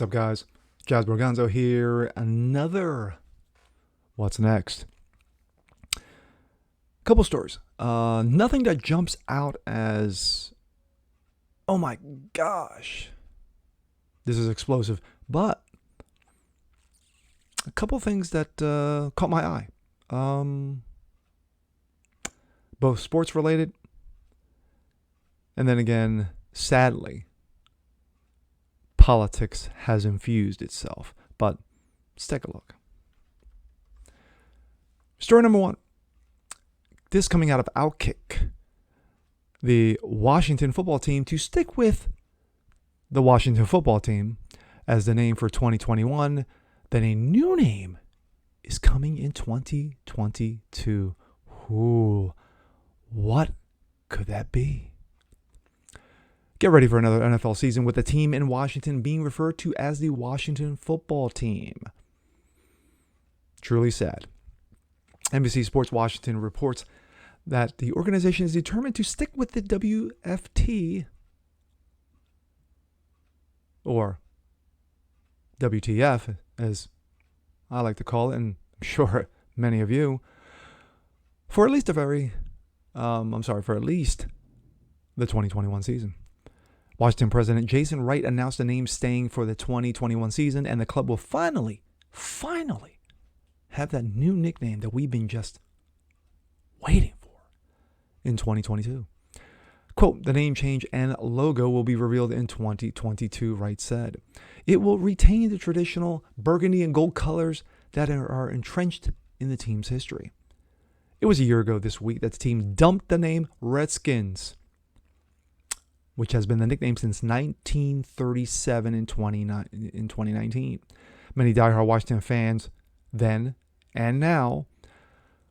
What's up, guys? Jazz Borganzo here. Another What's Next? Couple stories. Nothing that jumps out as, oh my gosh, this is explosive. But a couple things that caught my eye. Both sports related. And then again, sadly, politics has infused itself. But let's take a look. Story number one. This coming out of Outkick. The Washington football team, to stick with the Washington football team as the name for 2021, then a new name is coming in 2022. Ooh, what could that be? Get ready for another NFL season with the team in Washington being referred to as the Washington football team. Truly sad. NBC Sports Washington reports that the organization is determined to stick with the WFT, or WTF, as I like to call it, and I'm sure many of you, for at least the 2021 season. Washington President Jason Wright announced the name staying for the 2021 season, and the club will finally have that new nickname that we've been just waiting for in 2022. Quote, the name change and logo will be revealed in 2022, Wright said. It will retain the traditional burgundy and gold colors that are entrenched in the team's history. It was a year ago this week that the team dumped the name Redskins, which has been the nickname since 1937 in 2019. Many diehard Washington fans then and now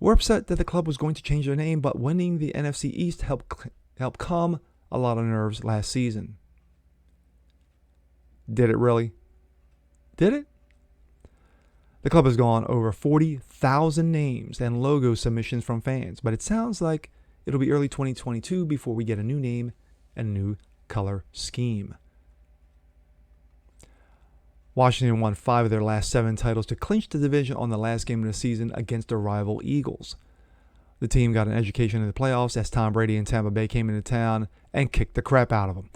were upset that the club was going to change their name, but winning the NFC East helped calm a lot of nerves last season. Did it really? Did it? The club has gone over 40,000 names and logo submissions from fans, but it sounds like it'll be early 2022 before we get a new name and a new color scheme. Washington won 5 of their last 7 titles to clinch the division on the last game of the season against their rival Eagles. The team got an education in the playoffs as Tom Brady and Tampa Bay came into town and kicked the crap out of them.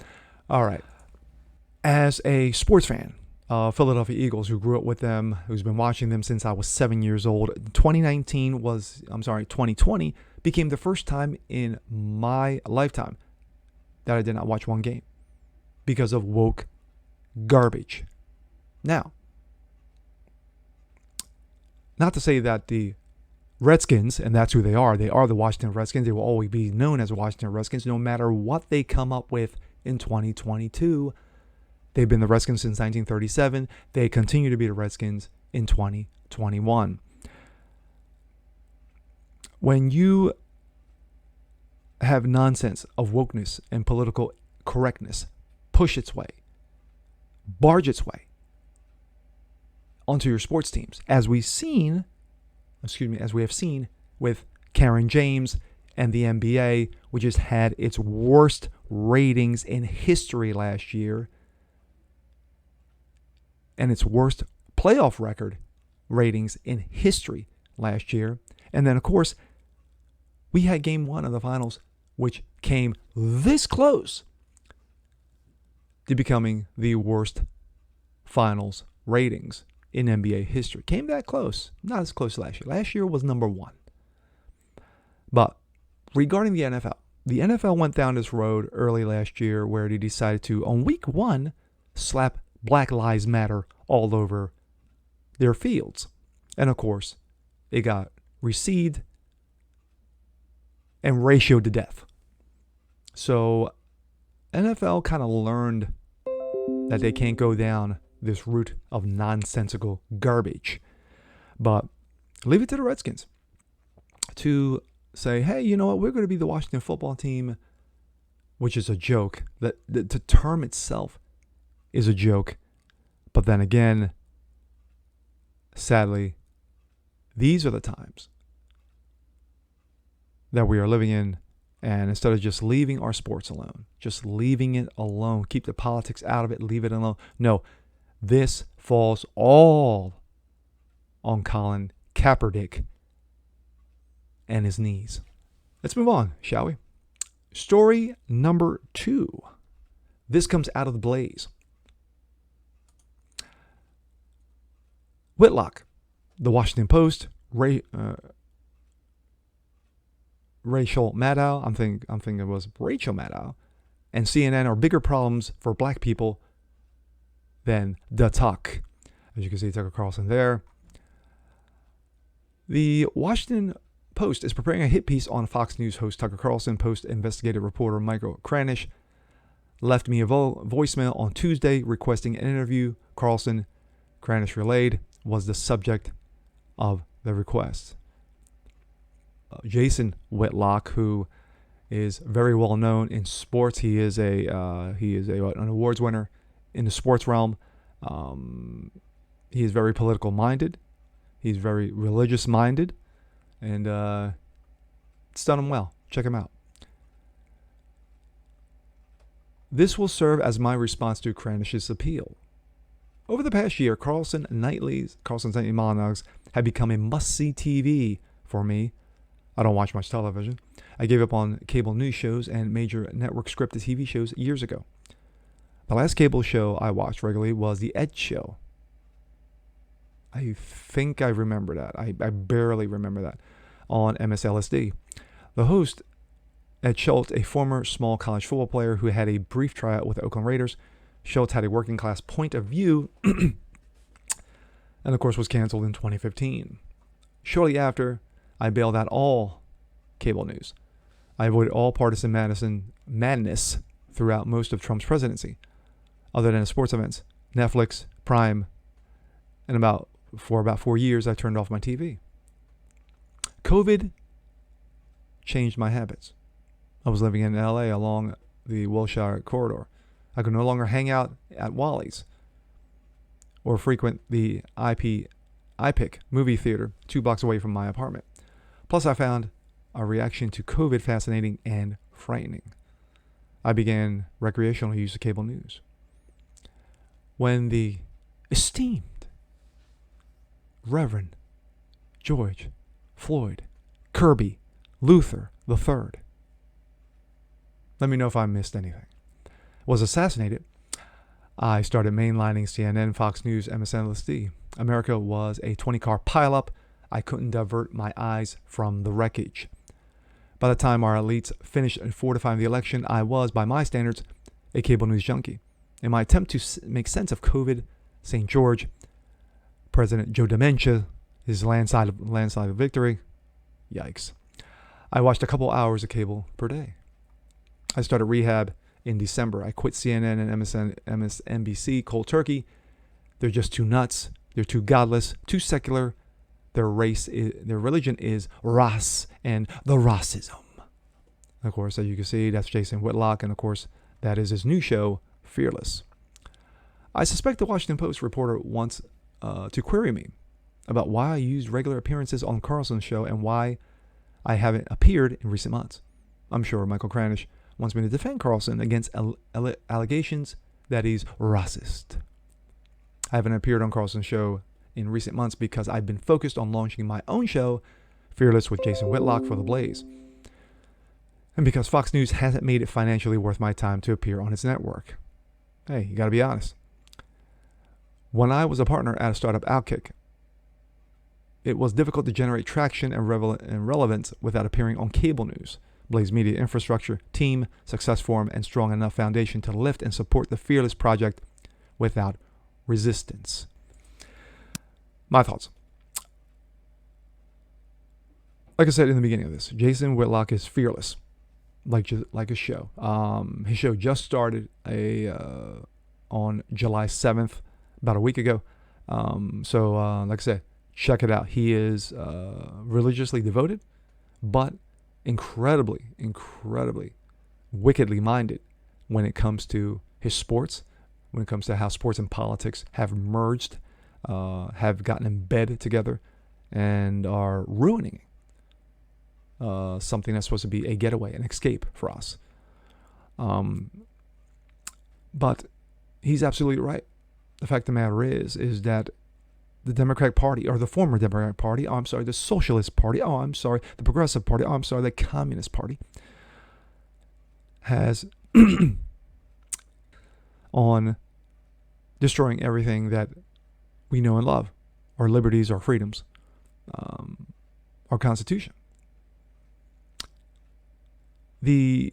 All right. As a sports fan of Philadelphia Eagles who grew up with them, who's been watching them since I was 7 years old, 2020 became the first time in my lifetime that I did not watch one game because of woke garbage. Now, not to say that the Redskins, and that's who they are the Washington Redskins, they will always be known as the Washington Redskins no matter what they come up with in 2022. They've been the Redskins since 1937. They continue to be the Redskins in 2021. When you have nonsense of wokeness and political correctness push its way, barge its way onto your sports teams, as we have seen with Karen James and the NBA, which has had its worst ratings in history last year and its worst playoff record ratings in history last year. And then, of course, we had game 1 of the finals, which came this close to becoming the worst finals ratings in NBA history. Came that close. Not as close as last year. Last year was number 1. But regarding the NFL went down this road early last year where they decided to, on week 1, slap Black Lives Matter all over their fields. And of course, it got received and ratioed to death. So NFL kind of learned that they can't go down this route of nonsensical garbage. But leave it to the Redskins to say, hey, you know what? We're going to be the Washington football team, which is a joke. The term itself is a joke. But then again, sadly, these are the times that we are living in. And instead of just leaving our sports alone, just leaving it alone, keep the politics out of it, leave it alone. No, This falls all on Colin Kaepernick and his knees. Let's move on, shall we? Story number 2. This comes out of the Blaze. Whitlock, the Washington Post, Rachel Maddow, I'm thinking it was Rachel Maddow, and CNN are bigger problems for black people than the Tuck. As you can see, Tucker Carlson there. The Washington Post is preparing a hit piece on Fox News host Tucker Carlson. Post investigative reporter Michael Cranish left me a voicemail on Tuesday requesting an interview. Carlson, Cranish relayed, was the subject of the request. Jason Whitlock, who is very well known in sports, he is an awards winner in the sports realm. He is very political minded. He's very religious minded, and it's done him well. Check him out. This will serve as my response to Cranish's appeal. Over the past year, Carlson's nightly monologues have become a must-see TV for me. I don't watch much television. I gave up on cable news shows and major network scripted TV shows years ago. The last cable show I watched regularly was The Ed Show. I think I remember that. I barely remember that. On MSLSD. The host, Ed Schultz, a former small college football player who had a brief tryout with the Oakland Raiders. Schultz had a working class point of view and of course was canceled in 2015. Shortly after, I bailed out all cable news. I avoided all partisan madness throughout most of Trump's presidency, other than sports events, Netflix, Prime, and for about 4 years, I turned off my TV. COVID changed my habits. I was living in LA along the Wilshire corridor. I could no longer hang out at Wally's or frequent the IPIC movie theater 2 blocks away from my apartment. Plus, I found a reaction to COVID fascinating and frightening. I began recreational use of cable news. When the esteemed Reverend George Floyd Kirby Luther III, let me know if I missed anything, was assassinated, I started mainlining CNN, Fox News, MSNBC. America was a 20-car pileup. I couldn't divert my eyes from the wreckage. By the time our elites finished fortifying the election, I was, by my standards, a cable news junkie. In my attempt to make sense of COVID, St. George, President Joe Dementia, his landslide of victory, yikes, I watched a couple hours of cable per day. I started rehab in December. I quit CNN and MSNBC cold turkey. They're just too nuts. They're too godless, too secular. Their religion is Ras and the Racism. Of course, as you can see, that's Jason Whitlock, and of course, that is his new show, Fearless. I suspect the Washington Post reporter wants to query me about why I used regular appearances on Carlson's show and why I haven't appeared in recent months. I'm sure Michael Cranish wants me to defend Carlson against allegations that he's racist. I haven't appeared on Carlson's show in recent months because I've been focused on launching my own show, Fearless with Jason Whitlock for the Blaze. And because Fox News hasn't made it financially worth my time to appear on its network. Hey, you gotta be honest. When I was a partner at a startup Outkick, it was difficult to generate traction and relevance without appearing on cable news. Blaze Media infrastructure, team, success forum, and strong enough foundation to lift and support the Fearless project without resistance. My thoughts. Like I said in the beginning of this, Jason Whitlock is fearless, like a show. His show just started on July 7th, about a week ago. So like I said, check it out. He is religiously devoted, but incredibly wickedly minded when it comes to his sports, when it comes to how sports and politics have merged, have gotten embedded together, and are ruining something that's supposed to be a getaway, an escape for us. But he's absolutely right. the fact of the matter is that the Democratic Party, or the former Democratic Party, the Socialist Party, the Progressive Party, the Communist Party, has on destroying everything that we know and love, our liberties, our freedoms, our Constitution. The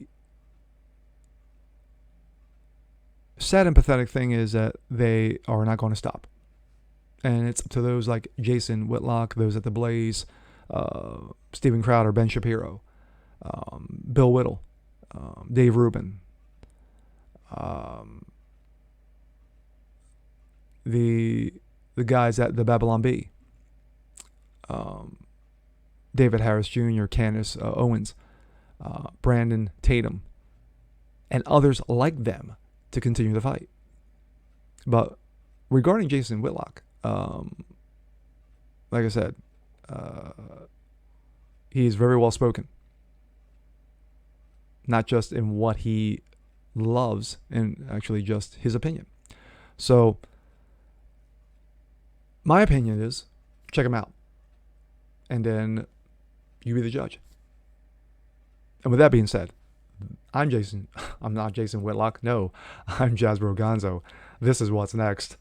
sad and pathetic thing is that they are not going to stop. And it's up to those like Jason Whitlock, those at the Blaze, Steven Crowder, Ben Shapiro, Bill Whittle, Dave Rubin, the guys at the Babylon Bee, David Harris Jr., Candace Owens, Brandon Tatum, and others like them to continue the fight. But regarding Jason Whitlock, like I said, he's very well spoken. Not just in what he loves, and actually just his opinion. So, my opinion is, check him out. And then you be the judge. And with that being said, I'm not Jason Whitlock. No, I'm Jasper Gonzo. This is What's Next.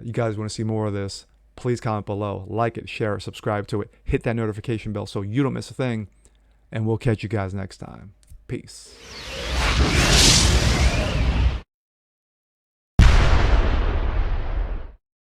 You guys want to see more of this, please comment below. Like it, share it, subscribe to it. Hit that notification bell so you don't miss a thing. And we'll catch you guys next time. Peace.